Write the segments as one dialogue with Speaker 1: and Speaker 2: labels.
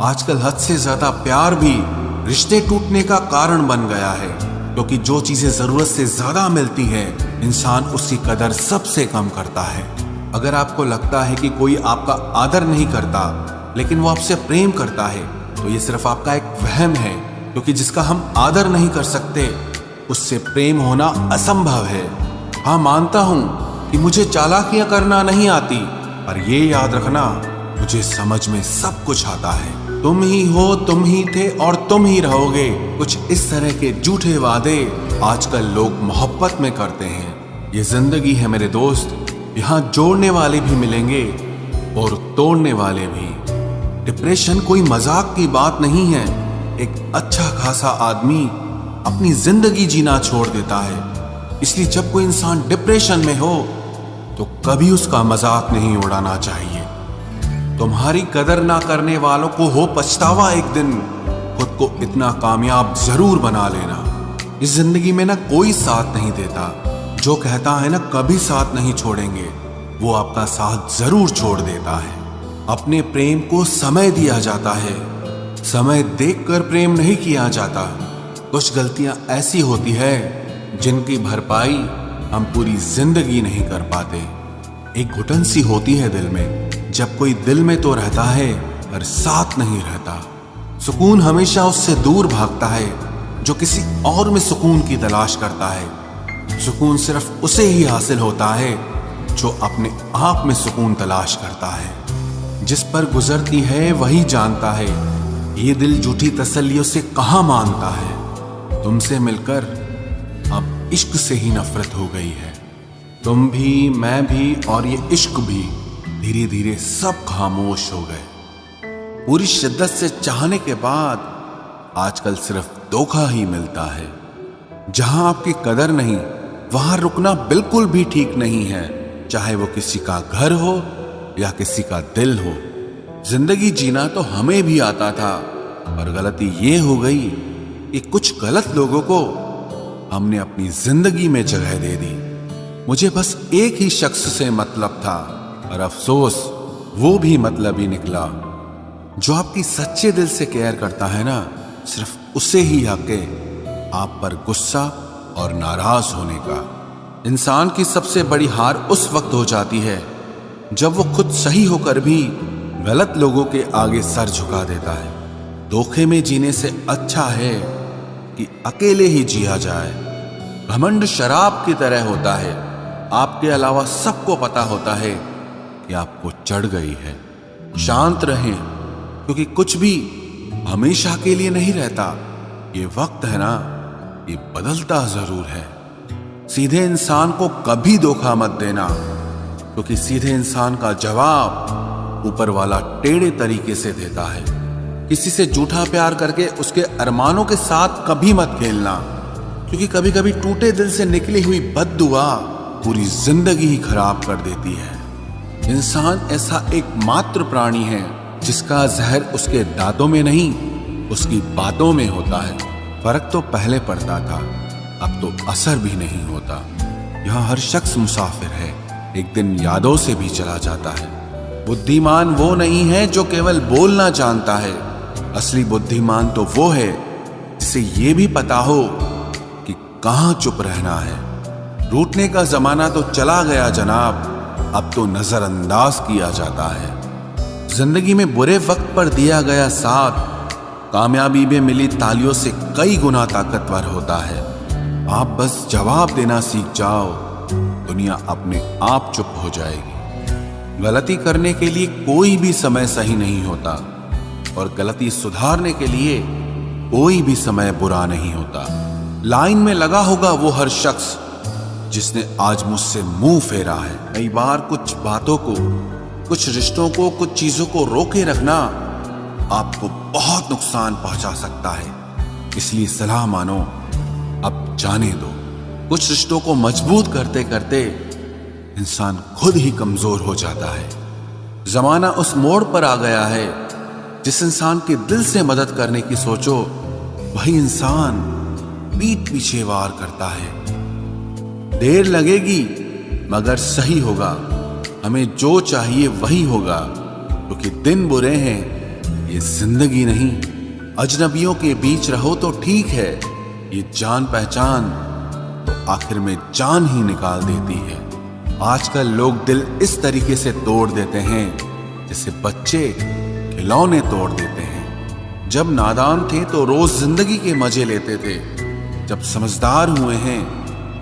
Speaker 1: आजकल हद से ज्यादा प्यार भी रिश्ते टूटने का कारण बन गया है, क्योंकि जो चीजें जरूरत से ज्यादा मिलती है इंसान उसकी कदर सबसे कम करता है। अगर आपको लगता है कि कोई आपका आदर नहीं करता लेकिन वो आपसे प्रेम करता है, तो ये सिर्फ आपका एक वहम है, क्योंकि जिसका हम आदर नहीं कर सकते उससे प्रेम होना असंभव है। हाँ, मानता हूं कि मुझे चालाकियां करना नहीं आती, पर ये याद रखना, मुझे समझ में सब कुछ आता है। तुम ही हो, तुम ही थे और तुम ही रहोगे, कुछ इस तरह के झूठे वादे आजकल लोग मोहब्बत में करते हैं। ये जिंदगी है मेरे दोस्त, यहाँ जोड़ने वाले भी मिलेंगे और तोड़ने वाले भी। डिप्रेशन कोई मजाक की बात नहीं है। एक अच्छा खासा आदमी अपनी जिंदगी जीना छोड़ देता है। इसलिए जब कोई इंसान डिप्रेशन में हो तो कभी उसका मजाक नहीं उड़ाना चाहिए। तुम्हारी कदर ना करने वालों को हो पछतावा एक दिन, खुद को इतना कामयाब जरूर बना लेना। इस जिंदगी में ना कोई साथ नहीं देता, जो कहता है ना कभी साथ नहीं छोड़ेंगे, वो आपका साथ जरूर छोड़ देता है। अपने प्रेम को समय दिया जाता है, समय देखकर प्रेम नहीं किया जाता। कुछ गलतियां ऐसी होती है जिनकी भरपाई हम पूरी जिंदगी नहीं कर पाते। एक घुटन सी होती है दिल में, जब कोई दिल में तो रहता है पर साथ नहीं रहता। सुकून हमेशा उससे दूर भागता है जो किसी और में सुकून की तलाश करता है। सुकून सिर्फ उसे ही हासिल होता है जो अपने आप में सुकून तलाश करता है। जिस पर गुजरती है वही जानता है, ये दिल झूठी तसल्लियों से कहां मानता है। तुमसे मिलकर अब इश्क से ही नफरत हो गई है। तुम भी, मैं भी और ये इश्क भी धीरे धीरे सब खामोश हो गए। पूरी शिद्दत से चाहने के बाद आजकल सिर्फ धोखा ही मिलता है। जहां आपकी कदर नहीं वहां रुकना बिल्कुल भी ठीक नहीं है, चाहे वो किसी का घर हो या किसी का दिल हो। जिंदगी जीना तो हमें भी आता था, पर गलती ये हो गई कि कुछ गलत लोगों को हमने अपनी जिंदगी में जगह दे दी। मुझे बस एक ही शख्स से मतलब था, और अफसोस वो भी मतलब ही निकला। जो आपकी सच्चे दिल से केयर करता है ना, सिर्फ उसे ही हक है आप पर गुस्सा और नाराज होने का। इंसान की सबसे बड़ी हार उस वक्त हो जाती है जब वो खुद सही होकर भी गलत लोगों के आगे सर झुका देता है। धोखे में जीने से अच्छा है कि अकेले ही जिया जाए। घमंड शराब की तरह होता है, आपके अलावा सबको पता होता है कि आपको चढ़ गई है। शांत रहें, क्योंकि कुछ भी हमेशा के लिए नहीं रहता। ये वक्त है ना, ये बदलता जरूर है। सीधे इंसान को कभी धोखा मत देना, क्योंकि सीधे इंसान का जवाब ऊपर वाला टेढ़े तरीके से देता है। किसी से झूठा प्यार करके उसके अरमानों के साथ कभी मत खेलना, क्योंकि कभी कभी टूटे दिल से निकली हुई बद्दुआ पूरी जिंदगी ही खराब कर देती है। इंसान ऐसा एकमात्र प्राणी है जिसका जहर उसके दांतों में नहीं, उसकी बातों में होता है। फर्क तो पहले पड़ता था, अब तो असर भी नहीं होता। यहाँ हर शख्स मुसाफिर है, एक दिन यादों से भी चला जाता है। बुद्धिमान वो नहीं है जो केवल बोलना जानता है, असली बुद्धिमान तो वो है जिसे ये भी पता हो कि कहाँ चुप रहना है। रूठने का जमाना तो चला गया जनाब, अब तो नजरअंदाज किया जाता है। जिंदगी में बुरे वक्त पर दिया गया साथ कामयाबी में मिली तालियों से कई गुना ताकतवर होता है। आप बस जवाब देना सीख जाओ, दुनिया अपने आप चुप हो जाएगी। गलती करने के लिए कोई भी समय सही नहीं होता, और गलती सुधारने के लिए कोई भी समय बुरा नहीं होता। लाइन में लगा होगा वो हर शख्स जिसने आज मुझसे मुंह फेरा है। कई बार कुछ बातों को, कुछ रिश्तों को, कुछ चीजों को रोके रखना आपको बहुत नुकसान पहुंचा सकता है। इसलिए सलाह मानो, अब जाने दो। कुछ रिश्तों को मजबूत करते करते इंसान खुद ही कमजोर हो जाता है। जमाना उस मोड़ पर आ गया है, जिस इंसान के दिल से मदद करने की सोचो वही इंसान पीठ पीछे वार करता है। देर लगेगी मगर सही होगा, हमें जो चाहिए वही होगा, क्योंकि दिन बुरे हैं ये जिंदगी नहीं। अजनबियों के बीच रहो तो ठीक है, ये जान पहचान तो आखिर में जान ही निकाल देती है। आजकल लोग दिल इस तरीके से तोड़ देते हैं जैसे बच्चे खिलौने तोड़ देते हैं। जब नादान थे तो रोज जिंदगी के मजे लेते थे, जब समझदार हुए हैं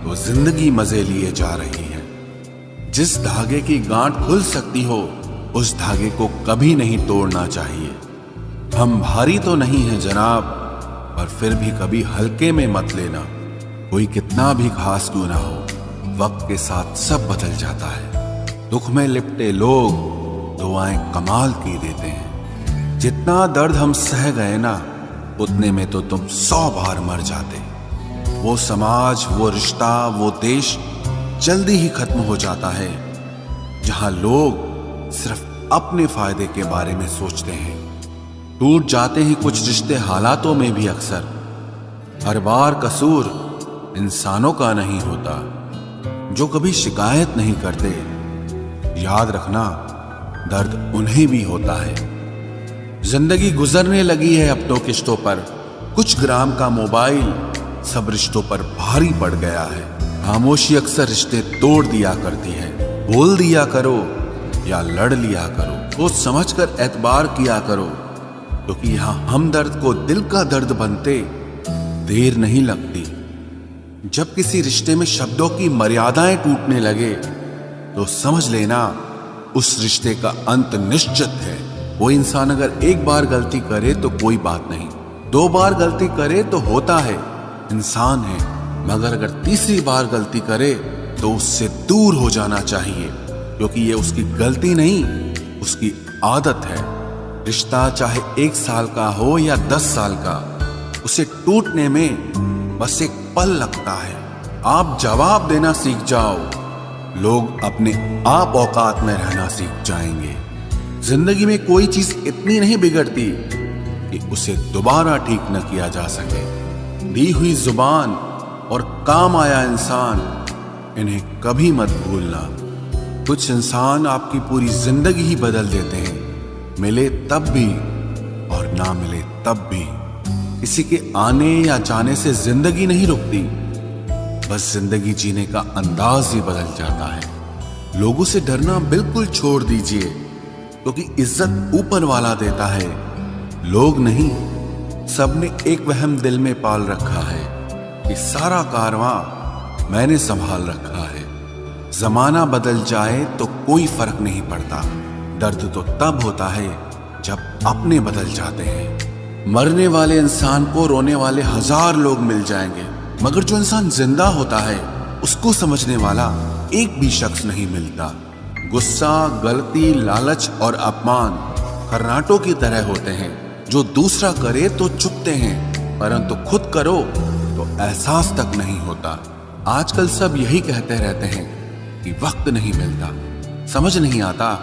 Speaker 1: तो जिंदगी मजे लिए जा रही है। जिस धागे की गांठ खुल सकती हो उस धागे को कभी नहीं तोड़ना चाहिए। हम भारी तो नहीं हैं जनाब, पर फिर भी कभी हल्के में मत लेना। कोई कितना भी खास क्यों ना हो, वक्त के साथ सब बदल जाता है। दुख में लिपटे लोग दुआएं कमाल की देते हैं। जितना दर्द हम सह गए ना, उतने में तो तुम 100 बार मर जाते। वो समाज, वो रिश्ता, वो देश जल्दी ही खत्म हो जाता है जहां लोग सिर्फ अपने फायदे के बारे में सोचते हैं। टूट जाते हैं कुछ रिश्ते हालातों में भी अक्सर। हर बार कसूर इंसानों का नहीं होता जो कभी शिकायत नहीं करते। याद रखना, दर्द उन्हें भी होता है। जिंदगी गुजरने लगी है अब तो किश्तों पर। कुछ ग्राम का मोबाइल सब रिश्तों पर भारी पड़ गया है। खामोशी अक्सर रिश्ते तोड़ दिया करती है। बोल दिया करो या लड़ लिया करो, सोच समझ कर एतबार किया करो, क्योंकि यहां हमदर्द को दिल का दर्द बनते देर नहीं लगती। जब किसी रिश्ते में शब्दों की मर्यादाएं टूटने लगे तो समझ लेना उस रिश्ते का अंत निश्चित है। वो इंसान अगर एक बार गलती करे तो कोई बात नहीं, 2 बार गलती करे तो होता है, इंसान है। मगर अगर तीसरी बार गलती करे तो उससे दूर हो जाना चाहिए, क्योंकि ये उसकी गलती नहीं, उसकी आदत है। रिश्ता चाहे 1 साल का हो या 10 साल का, उसे टूटने में बस एक पल लगता है। आप जवाब देना सीख जाओ, लोग अपने आप औकात में रहना सीख जाएंगे। जिंदगी में कोई चीज इतनी नहीं बिगड़ती कि उसे दोबारा ठीक न किया जा सके। दी हुई जुबान और काम आया इंसान, इन्हें कभी मत भूलना। कुछ इंसान आपकी पूरी जिंदगी ही बदल देते हैं, मिले तब भी और ना मिले तब भी। किसी के आने या जाने से जिंदगी नहीं रुकती, बस जिंदगी जीने का अंदाज ही बदल जाता है। लोगों से डरना बिल्कुल छोड़ दीजिए, क्योंकि इज्जत ऊपर वाला देता है, लोग नहीं। सबने एक वहम दिल में पाल रखा है कि सारा कारवां मैंने संभाल रखा है। जमाना बदल जाए तो कोई फर्क नहीं पड़ता। दर्द तो तब होता है जब अपने बदल जाते हैं। मरने वाले इंसान को रोने वाले 1000 लोग मिल जाएंगे, मगर जो इंसान जिंदा होता है उसको समझने वाला एक भी शख्स नहीं मिलता। गुस्सा, गलती, लालच और अपमान खर्राटों की तरह होते हैं, जो दूसरा करे तो चुपते हैं, परंतु खुद करो तो एहसास तक नहीं होता। आजकल सब यही कहते रहते हैं कि वक्त नहीं मिलता। समझ नहीं आता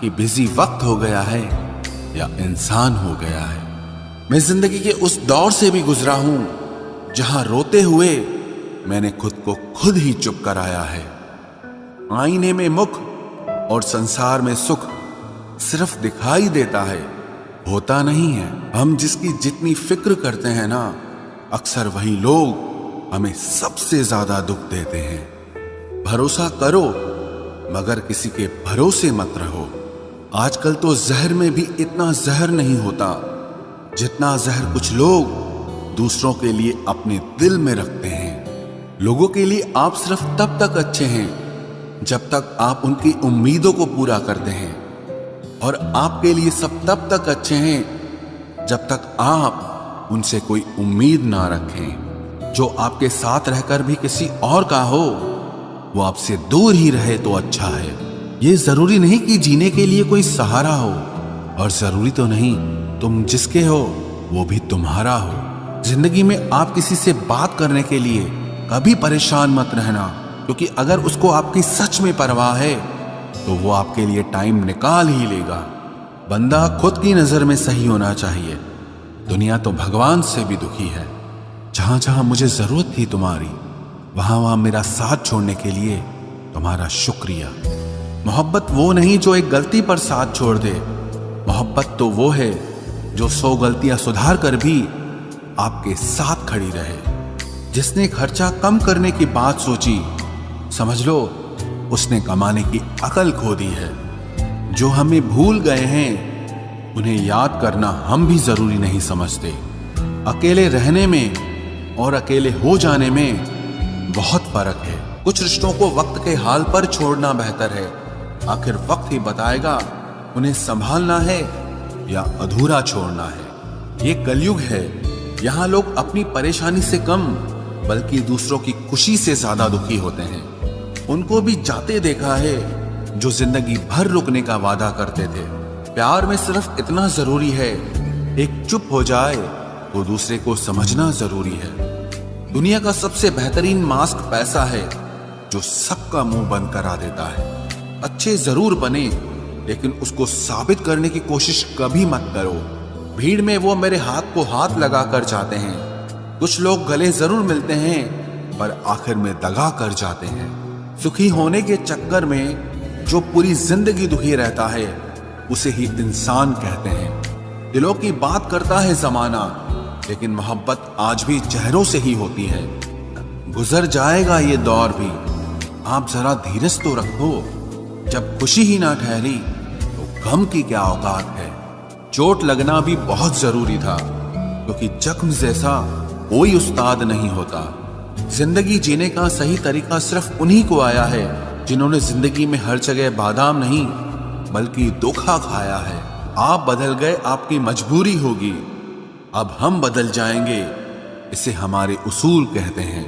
Speaker 1: कि बिजी वक्त हो गया है या इंसान हो गया है। मैं जिंदगी के उस दौर से भी गुजरा हूं जहां रोते हुए मैंने खुद को खुद ही चुप कराया है। आईने में मुख और संसार में सुख सिर्फ दिखाई देता है, होता नहीं है। हम जिसकी जितनी फिक्र करते हैं ना, अक्सर वही लोग हमें सबसे ज्यादा दुख देते हैं। भरोसा करो मगर किसी के भरोसे मत रहो। आजकल तो जहर में भी इतना जहर नहीं होता जितना जहर कुछ लोग दूसरों के लिए अपने दिल में रखते हैं। लोगों के लिए आप सिर्फ तब तक अच्छे हैं जब तक आप उनकी उम्मीदों को पूरा करते हैं, और आपके लिए सब तब तक अच्छे हैं जब तक आप उनसे कोई उम्मीद ना रखें। जो आपके साथ रहकर भी किसी और का हो, वो आपसे दूर ही रहे तो अच्छा है। ये जरूरी नहीं कि जीने के लिए कोई सहारा हो, और जरूरी तो नहीं तुम जिसके हो वो भी तुम्हारा हो। जिंदगी में आप किसी से बात करने के लिए कभी परेशान मत रहना, क्योंकि अगर उसको आपकी सच में परवाह है तो वो आपके लिए टाइम निकाल ही लेगा। बंदा खुद की नजर में सही होना चाहिए। दुनिया तो भगवान से भी दुखी है। जहां जहां मुझे जरूरत थी तुम्हारी, वहां वहां मेरा साथ छोड़ने के लिए तुम्हारा शुक्रिया। मोहब्बत वो नहीं जो एक गलती पर साथ छोड़ दे। मोहब्बत तो वो है जो 100 गलतियां सुधार कर भी आपके साथ खड़ी रहे। जिसने खर्चा कम करने की बात सोची, समझ लो उसने कमाने की अकल खो दी है। जो हमें भूल गए हैं उन्हें याद करना हम भी जरूरी नहीं समझते। अकेले रहने में और अकेले हो जाने में बहुत फर्क है। कुछ रिश्तों को वक्त के हाल पर छोड़ना बेहतर है। आखिर वक्त ही बताएगा उन्हें संभालना है या अधूरा छोड़ना है। ये कलयुग है, यहाँ लोग अपनी परेशानी से कम बल्कि दूसरों की खुशी से ज्यादा दुखी होते हैं। उनको भी जाते देखा है जो जिंदगी भर रुकने का वादा करते थे। प्यार में सिर्फ इतना जरूरी है, एक चुप हो जाए तो दूसरे को समझना जरूरी है। दुनिया का सबसे बेहतरीन मास्क पैसा है जो सबका मुंह बंद करा देता है। अच्छे जरूर बने लेकिन उसको साबित करने की कोशिश कभी मत करो। भीड़ में वो मेरे हाथ को हाथ लगा कर जाते हैं। कुछ लोग गले जरूर मिलते हैं पर आखिर में दगा कर जाते हैं। सुखी होने के चक्कर में जो पूरी जिंदगी दुखी रहता है उसे ही इंसान कहते हैं। दिलों की बात करता है जमाना, लेकिन मोहब्बत आज भी चेहरों से ही होती है। गुजर जाएगा ये दौर भी, आप जरा धीरज तो रखो। जब खुशी ही ना ठहरी तो गम की क्या औकात है। चोट लगना भी बहुत जरूरी था, क्योंकि जख्म जैसा कोई उस्ताद नहीं होता। जिंदगी जीने का सही तरीका सिर्फ उन्हीं को आया है जिन्होंने जिंदगी में हर जगह बादाम नहीं बल्कि धोखा खाया है। आप बदल गए, आपकी मजबूरी होगी, अब हम बदल जाएंगे, इसे हमारे उसूल कहते हैं।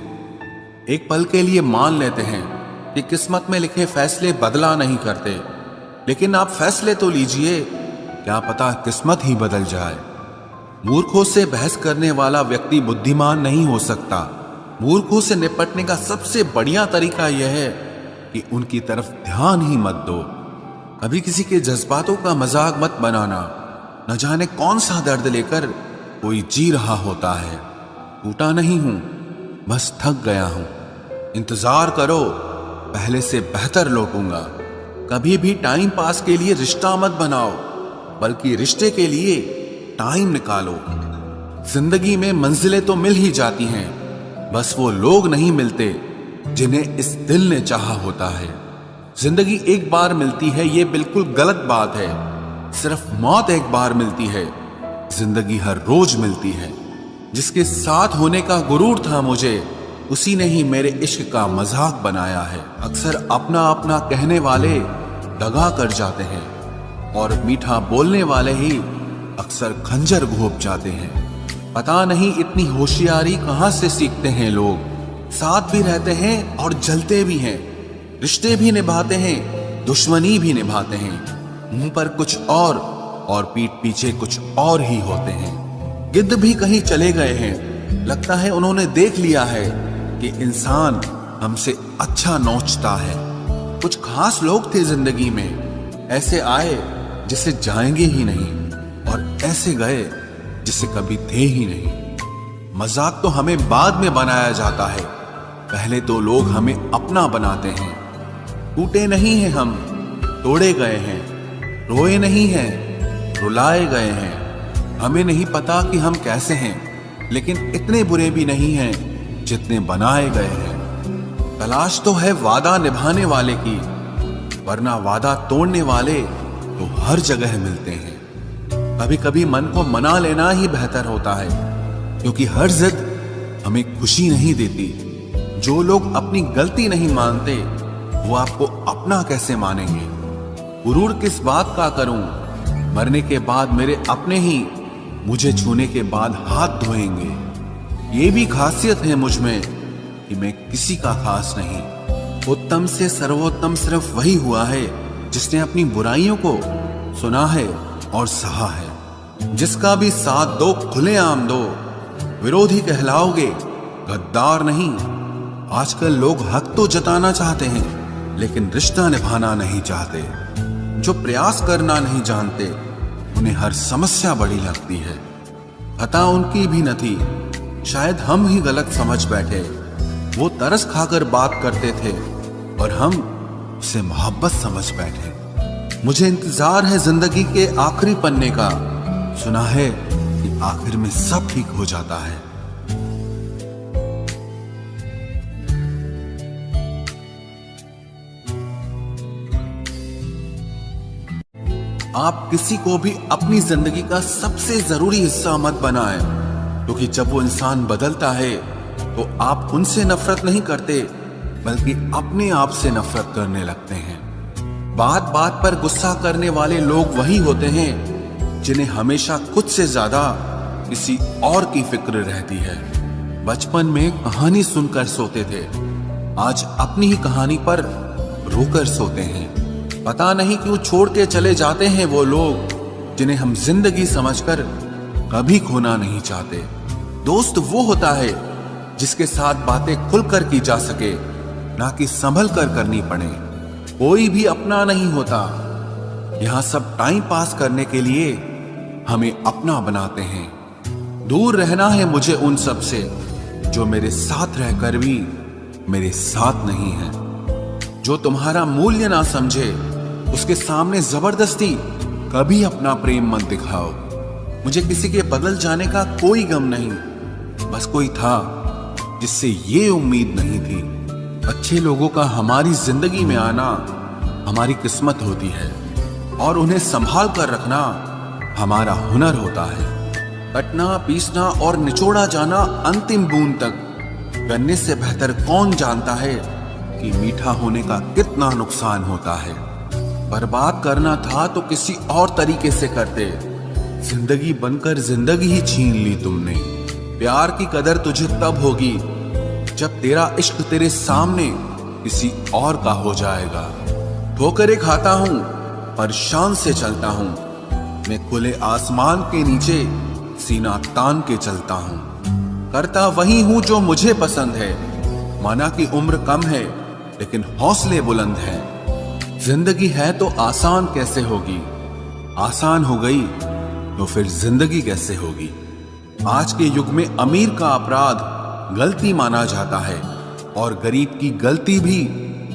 Speaker 1: एक पल के लिए मान लेते हैं कि किस्मत में लिखे फैसले बदला नहीं करते, लेकिन आप फैसले तो लीजिए, क्या पता किस्मत ही बदल जाए। मूर्खों से बहस करने वाला व्यक्ति बुद्धिमान नहीं हो सकता। मूर्खों से निपटने का सबसे बढ़िया तरीका यह है कि उनकी तरफ ध्यान ही मत दो। कभी किसी के जज्बातों का मजाक मत बनाना। न जाने कौन सा दर्द लेकर कोई जी रहा होता है। टूटा नहीं हूं, बस थक गया हूं। इंतजार करो, पहले से बेहतर लौटूंगा। कभी भी टाइम पास के लिए रिश्ता मत बनाओ, बल्कि रिश्ते के लिए टाइम निकालो। जिंदगी में मंजिलें तो मिल ही जाती हैं, बस वो लोग नहीं मिलते जिन्हें इस दिल ने चाहा होता है। जिंदगी एक बार मिलती है, ये बिल्कुल गलत बात है। सिर्फ मौत एक बार मिलती है, जिंदगी हर रोज मिलती है। जिसके साथ होने का गुरूर था मुझे, उसी ने ही मेरे इश्क का मजाक बनाया है। अक्सर अपना अपना कहने वाले दगा कर जाते हैं, और मीठा बोलने वाले ही अक्सर खंजर घोंप जाते हैं। पता नहीं इतनी होशियारी कहां से सीखते हैं लोग। साथ भी रहते हैं और जलते भी हैं, रिश्ते भी निभाते हैं, दुश्मनी भी निभाते हैं। मुंह पर कुछ और पीठ पीछे कुछ और ही होते हैं। गिद्ध भी कहीं चले गए हैं, लगता है उन्होंने देख लिया है कि इंसान हमसे अच्छा नोचता है। कुछ खास लोग थे जिंदगी में, ऐसे आए जिसे जाएंगे ही नहीं, और ऐसे गए जिसे कभी थे ही नहीं। मजाक तो हमें बाद में बनाया जाता है, पहले तो लोग हमें अपना बनाते हैं। टूटे नहीं हैं हम, तोड़े गए हैं। रोए नहीं हैं, रुलाए गए हैं। हमें नहीं पता कि हम कैसे हैं, लेकिन इतने बुरे भी नहीं हैं जितने बनाए गए हैं। तलाश तो है वादा निभाने वाले की, वरना वादा तोड़ने वाले तो हर जगह मिलते हैं। कभी कभी मन को मना लेना ही बेहतर होता है, क्योंकि हर जिद हमें खुशी नहीं देती। जो लोग अपनी गलती नहीं मानते, वो आपको अपना कैसे मानेंगे। गुरूर किस बात का करूं, मरने के बाद मेरे अपने ही मुझे छूने के बाद हाथ धोएंगे। ये भी खासियत है मुझ में कि मैं किसी का खास नहीं। उत्तम से सर्वोत्तम सिर्फ वही हुआ है जिसने अपनी बुराइयों को सुना है और सहा है। जिसका भी साथ दो खुलेआम दो, विरोधी कहलाओगे, गद्दार नहीं। आजकल लोग हक तो जताना चाहते हैं, लेकिन रिश्ता निभाना नहीं चाहते। जो प्रयास करना नहीं जानते, उन्हें हर समस्या बड़ी लगती है। खता उनकी भी न थी, शायद हम ही गलत समझ बैठे। वो तरस खाकर बात करते थे और हम उसे मोहब्बत समझ बैठे। मुझे इंतजार है जिंदगी के आखिरी पन्ने का, सुना है कि आखिर में सब ठीक हो जाता है। आप किसी को भी अपनी जिंदगी का सबसे जरूरी हिस्सा मत बनाएं, क्योंकि जब वो इंसान बदलता है तो आप उनसे नफरत नहीं करते बल्कि अपने आप से नफरत करने लगते हैं। बात बात पर गुस्सा करने वाले लोग वही होते हैं जिन्हें हमेशा खुद से ज्यादा किसी और की फिक्र रहती है। बचपन में कहानी सुनकर सोते थे, आज अपनी ही कहानी पर रोकर सोते हैं। पता नहीं क्यों छोड़ के चले जाते हैं वो लोग जिन्हें हम जिंदगी समझकर कभी खोना नहीं चाहते। दोस्त वो होता है जिसके साथ बातें खुलकर की जा सके, ना कि संभल कर करनी पड़े। कोई भी अपना नहीं होता, यहां सब टाइम पास करने के लिए हमें अपना बनाते हैं। दूर रहना है मुझे उन सब से जो मेरे साथ रहकर भी मेरे साथ नहीं है। जो तुम्हारा मूल्य ना समझे उसके सामने जबरदस्ती कभी अपना प्रेम मत दिखाओ। मुझे किसी के बदल जाने का कोई गम नहीं, बस कोई था जिससे ये उम्मीद नहीं थी। अच्छे लोगों का हमारी जिंदगी में आना हमारी किस्मत होती है और उन्हें संभाल कर रखना हमारा हुनर होता है। कटना, पीसना और निचोड़ा जाना अंतिम बूंद तक करने से बेहतर कौन जानता है कि मीठा होने का कितना नुकसान होता है। बर्बाद करना था तो किसी और तरीके से करते, जिंदगी बनकर जिंदगी ही छीन ली तुमने। प्यार की कदर तुझे तब होगी जब तेरा इश्क तेरे सामने किसी और का हो जाएगा। ठोकरें खाता हूं पर शान से चलता हूं, मैं खुले आसमान के नीचे सीना तान के चलता हूं। करता वही हूं जो मुझे पसंद है, माना कि उम्र कम है लेकिन हौसले बुलंद हैं। जिंदगी है तो आसान कैसे होगी, आसान हो गई तो फिर जिंदगी कैसे होगी। आज के युग में अमीर का अपराध गलती माना जाता है और गरीब की गलती भी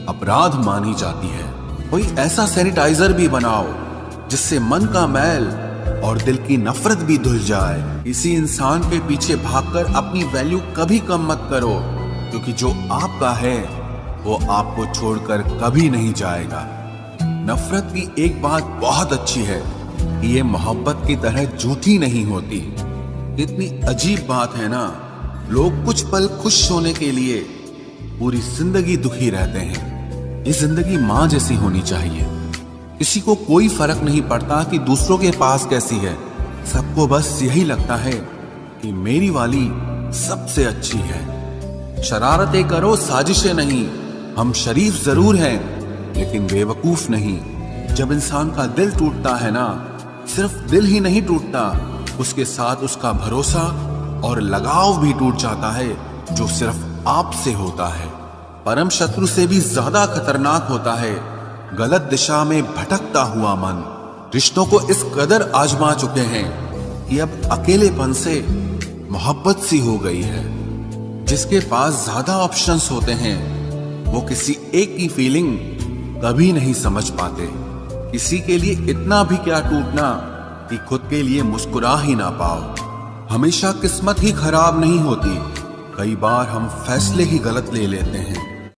Speaker 1: अपराध मानी जाती है। कोई ऐसा सैनिटाइजर भी बनाओ जिससे मन का मैल और दिल की नफरत भी धुल जाए। किसी इंसान के पीछे भागकर अपनी वैल्यू कभी कम मत करो, क्योंकि जो आपका है वो आपको छोड़कर कभी नहीं जाएगा। नफरत की एक बात बहुत अच्छी है कि ये मोहब्बत की तरह झूठी नहीं होती। कितनी अजीब बात है ना, लोग कुछ पल खुश होने के लिए पूरी जिंदगी दुखी रहते हैं। ये जिंदगी माँ जैसी होनी चाहिए। किसी को कोई फर्क नहीं पड़ता कि दूसरों के पास कैसी है, सबको बस यही लगता है कि मेरी वाली सबसे अच्छी है। शरारतें करो, साजिशें नहीं। हम शरीफ जरूर हैं लेकिन बेवकूफ नहीं। जब इंसान का दिल टूटता है ना, सिर्फ दिल ही नहीं टूटता, उसके साथ उसका भरोसा और लगाव भी टूट जाता है जो सिर्फ आपसे होता है। परम शत्रु से भी ज्यादा खतरनाक होता है गलत दिशा में भटकता हुआ मन। रिश्तों को इस कदर आजमा चुके हैं कि अब अकेलेपन से मोहब्बत सी हो गई है। जिसके पास ज्यादा ऑप्शंस होते हैं वो किसी एक की फीलिंग कभी नहीं समझ पाते। किसी के लिए इतना भी क्या टूटना कि खुद के लिए मुस्कुरा ही ना पाओ। हमेशा किस्मत ही खराब नहीं होती, कई बार हम फैसले ही गलत ले लेते हैं।